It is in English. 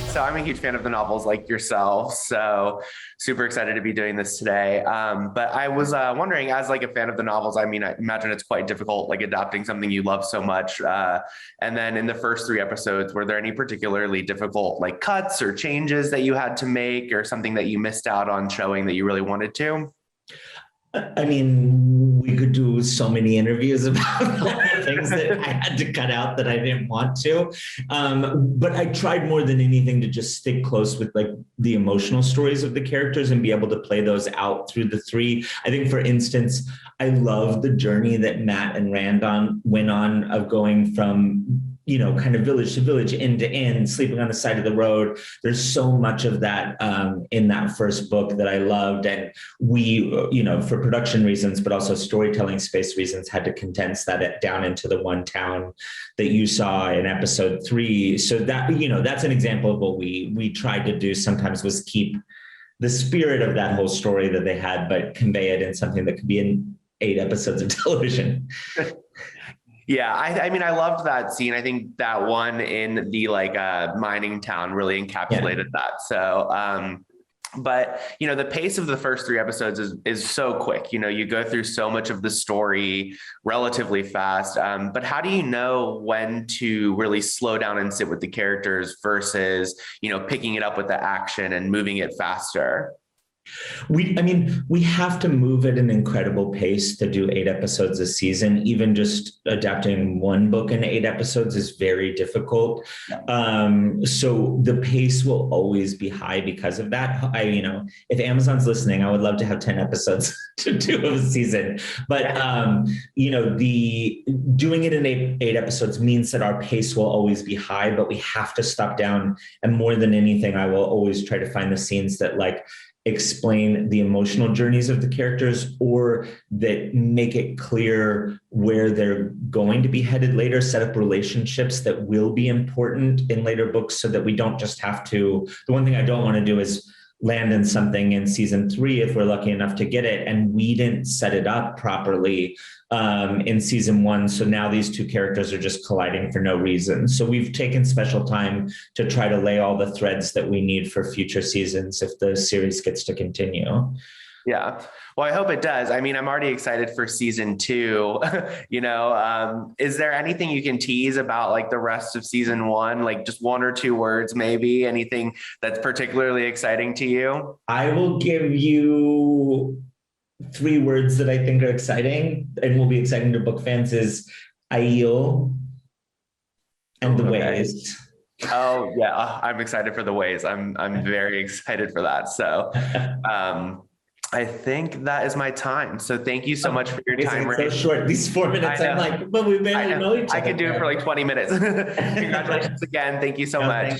So I'm a huge fan of the novels like yourself. So super excited to be doing this today. But I was wondering, as like a fan of the novels, I mean, I imagine it's quite difficult, like adapting something you love so much. And then in the first 3 episodes, were there any particularly difficult like cuts or changes that you had to make, or something that you missed out on showing that you really wanted to? I mean, we could do so many interviews about all the things that I had to cut out that I didn't want to. But I tried more than anything to just stick close with like the emotional stories of the characters and be able to play those out through the three. I think, for instance, I love the journey that Matt and Rand went on of going from, kind of village to village, end to end, sleeping on the side of the road. There's so much of that in that first book that I loved. And we, for production reasons, but also storytelling space reasons, had to condense that down into the one town that you saw in episode 3. So that, that's an example of what we tried to do sometimes, was keep the spirit of that whole story that they had, but convey it in something that could be in 8 episodes of television. Yeah, I mean, I loved that scene. I think that one in the mining town really encapsulated that. So, but the pace of the first 3 episodes is so quick. You go through so much of the story relatively fast. But how do you know when to really slow down and sit with the characters versus picking it up with the action and moving it faster? We have to move at an incredible pace to do 8 episodes a season. Even just adapting one book in 8 episodes is very difficult. So the pace will always be high because of that. If Amazon's listening, I would love to have 10 episodes to do a season. But, the doing it in 8 episodes means that our pace will always be high, but we have to stop down. And more than anything, I will always try to find the scenes that explain the emotional journeys of the characters, or that make it clear where they're going to be headed later, set up relationships that will be important in later books, so that we don't just have to. The one thing I don't want to do is land in something in season 3, if we're lucky enough to get it, and we didn't set it up properly in season 1. So now these 2 characters are just colliding for no reason. So we've taken special time to try to lay all the threads that we need for future seasons if the series gets to continue. Yeah. Well, I hope it does. I mean, I'm already excited for season 2. Is there anything you can tease about the rest of season 1? Like just 1 or 2 words, maybe? Anything that's particularly exciting to you? I will give you 3 words that I think are exciting and will be exciting to book fans: is Aiel and the Ways. Oh yeah, I'm excited for the Ways. I'm very excited for that. So I think that is my time. So thank you so much for your time. It's so short, these 4 minutes. I'm but we barely know each other. I could do it for 20 minutes. Congratulations again. Thank you so much.